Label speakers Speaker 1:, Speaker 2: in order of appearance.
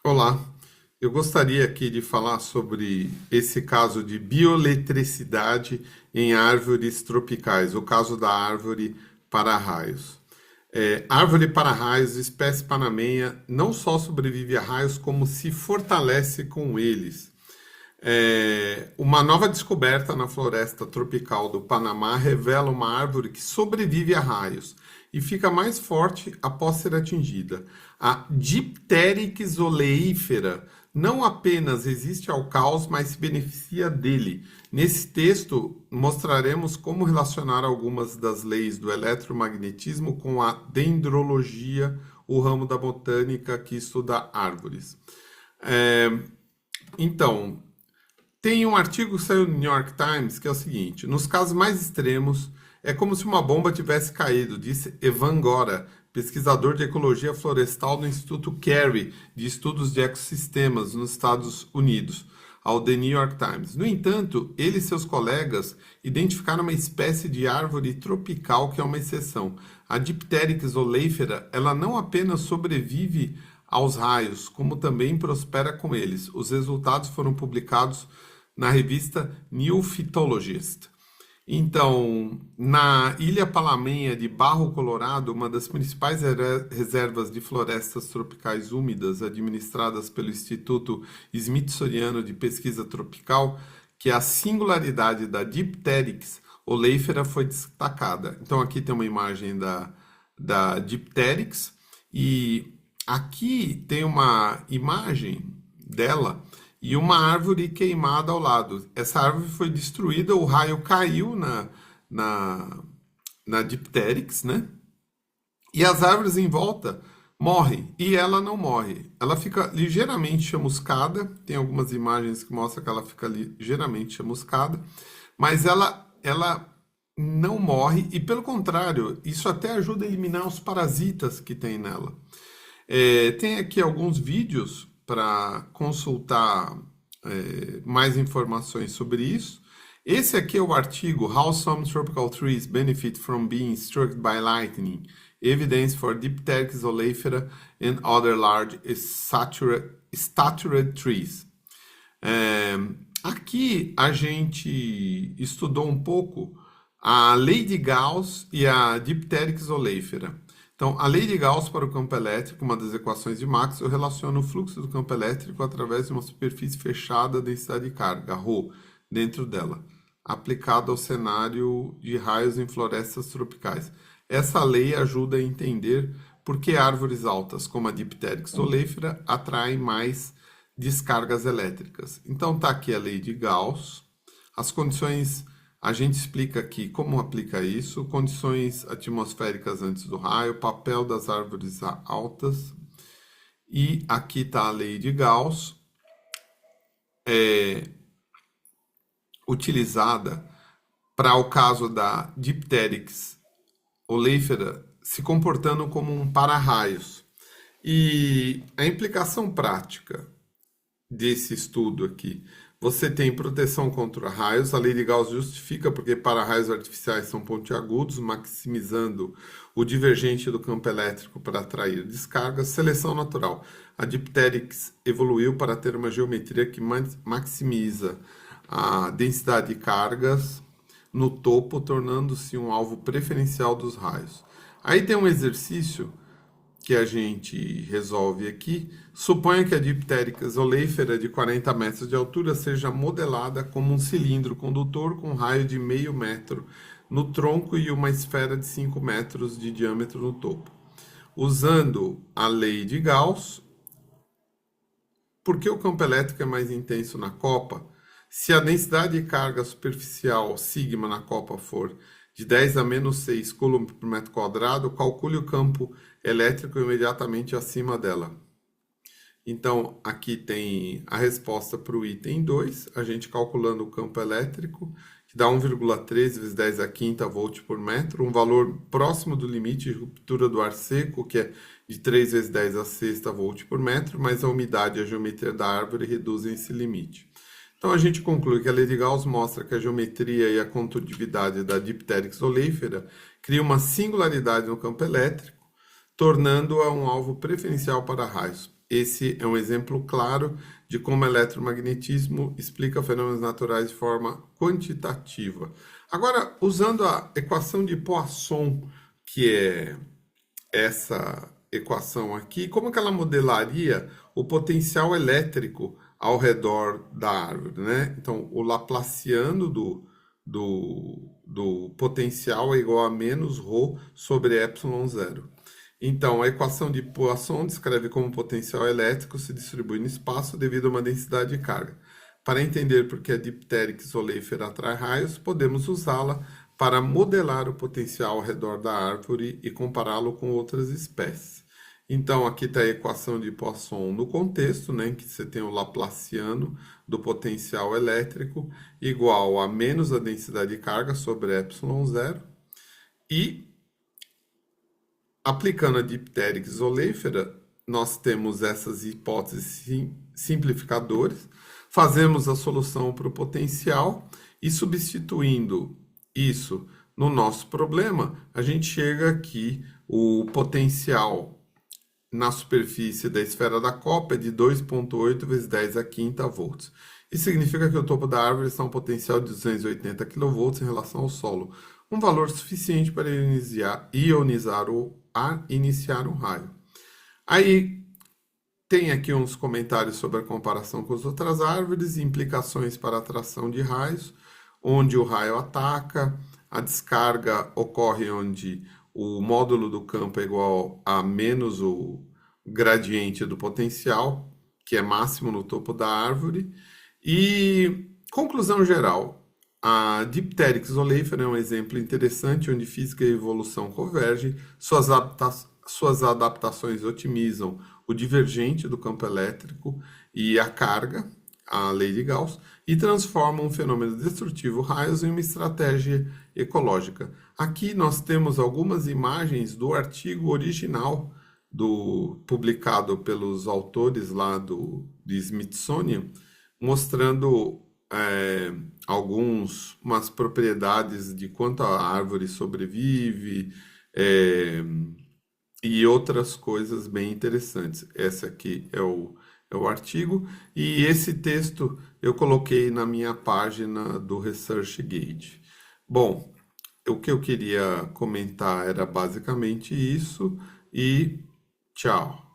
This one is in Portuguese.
Speaker 1: Olá, eu gostaria aqui de falar sobre esse caso de bioeletricidade em árvores tropicais, o caso da árvore para-raios. Árvore para-raios, espécie panamenha, não só sobrevive a raios, como se fortalece com eles. Uma nova descoberta na floresta tropical do Panamá revela uma árvore que sobrevive a raios e fica mais forte após ser atingida. A Dipteryx oleífera não apenas resiste ao caos, mas se beneficia dele. Nesse texto, mostraremos como relacionar algumas das leis do eletromagnetismo com a dendrologia, o ramo da botânica que estuda árvores. Então, tem um artigo que saiu no New York Times que é o seguinte: nos casos mais extremos, é como se uma bomba tivesse caído, disse Evan Gora, pesquisador de ecologia florestal do Instituto Carey de Estudos de Ecossistemas nos Estados Unidos, ao The New York Times. No entanto, ele e seus colegas identificaram uma espécie de árvore tropical que é uma exceção. A Dipteryx oleifera, ela não apenas sobrevive aos raios, como também prospera com eles. Os resultados foram publicados na revista New Phytologist. Então, na Ilha Palamenha de Barro Colorado, uma das principais reservas de florestas tropicais úmidas administradas pelo Instituto Smithsoniano de Pesquisa Tropical, que a singularidade da Dipteryx oleifera foi destacada. Então, aqui tem uma imagem da Dipteryx e aqui tem uma imagem dela e uma árvore queimada ao lado. Essa árvore foi destruída, o raio caiu na Dipteryx, né? E as árvores em volta morrem, e ela não morre. Ela fica ligeiramente chamuscada, tem algumas imagens que mostram que ela fica ligeiramente chamuscada, mas ela não morre, e pelo contrário, isso até ajuda a eliminar os parasitas que tem nela. Tem aqui alguns vídeos para consultar mais informações sobre isso. Esse aqui é o artigo How Some Tropical Trees Benefit from Being Struck by Lightning, Evidence for Dipteryx oleifera and Other Large Statured Trees. Aqui a gente estudou um pouco a lei de Gauss e a Dipteryx oleifera. Então, a lei de Gauss para o campo elétrico, uma das equações de Maxwell, relaciona o fluxo do campo elétrico através de uma superfície fechada, densidade de carga, ρ, dentro dela, aplicada ao cenário de raios em florestas tropicais. Essa lei ajuda a entender por que árvores altas, como a Dipteryx oleifera, atraem mais descargas elétricas. Então, está aqui a lei de Gauss, as condições. A gente explica aqui como aplica isso, condições atmosféricas antes do raio, papel das árvores altas, e aqui está a lei de Gauss, utilizada para o caso da Dipteryx oleifera se comportando como um para-raios. E a implicação prática desse estudo aqui: você tem proteção contra raios, a lei de Gauss justifica porque para-raios artificiais são pontiagudos, maximizando o divergente do campo elétrico para atrair descargas. Seleção natural. A Dipteryx evoluiu para ter uma geometria que maximiza a densidade de cargas no topo, tornando-se um alvo preferencial dos raios. Aí tem um exercício que a gente resolve aqui. Suponha que a Dipteryx oleifera de 40 metros de altura seja modelada como um cilindro condutor com raio de meio metro no tronco e uma esfera de 5 metros de diâmetro no topo. Usando a lei de Gauss, porque o campo elétrico é mais intenso na copa, se a densidade de carga superficial sigma na copa for de 10 a menos 6 coulomb por metro quadrado, calcule o campo elétrico imediatamente acima dela. Então, aqui tem a resposta para o item 2, a gente calculando o campo elétrico, que dá 1,13 vezes 10 a quinta volt por metro, um valor próximo do limite de ruptura do ar seco, que é de 3 vezes 10 a sexta volt por metro, mas a umidade e a geometria da árvore reduzem esse limite. Então, a gente conclui que a lei de Gauss mostra que a geometria e a condutividade da Dipteryx oleifera cria uma singularidade no campo elétrico, tornando-a um alvo preferencial para raios. esse é um exemplo claro de como o eletromagnetismo explica fenômenos naturais de forma quantitativa. Agora, usando a equação de Poisson, que é essa equação aqui, como que ela modelaria o potencial elétrico ao redor da árvore, né? Então, o Laplaciano do potencial é igual a menos ρ sobre epsilon zero. Então, a equação de Poisson descreve como o potencial elétrico se distribui no espaço devido a uma densidade de carga. Para entender por que a diptérix oleífera atrai raios, podemos usá-la para modelar o potencial ao redor da árvore e compará-lo com outras espécies. Então, aqui está a equação de Poisson no contexto, né, em que você tem o Laplaciano do potencial elétrico igual a menos a densidade de carga sobre epsilon zero. E aplicando a diptérix oleífera, nós temos essas hipóteses simplificadoras, fazemos a solução para o potencial e substituindo isso no nosso problema, a gente chega aqui, o potencial na superfície da esfera da copa é de 2,8 vezes 10 a quinta volts. Isso significa que o topo da árvore está um potencial de 280 kV em relação ao solo, um valor suficiente para ionizar o ar e iniciar um raio. Aí tem aqui uns comentários sobre a comparação com as outras árvores e implicações para a atração de raios, onde o raio ataca, a descarga ocorre onde o módulo do campo é igual a menos o gradiente do potencial, que é máximo no topo da árvore. E, conclusão geral, a diptérix oleífera é um exemplo interessante onde física e evolução convergem, suas adaptações otimizam o divergente do campo elétrico e a carga, a lei de Gauss, e transformam um fenômeno destrutivo, raios, em uma estratégia ecológica. Aqui nós temos algumas imagens do artigo original publicado pelos autores lá do Smithsonian, mostrando umas propriedades de quanto a árvore sobrevive e outras coisas bem interessantes. Esse aqui é o artigo e esse texto eu coloquei na minha página do ResearchGate. Bom, o que eu queria comentar era basicamente isso e tchau.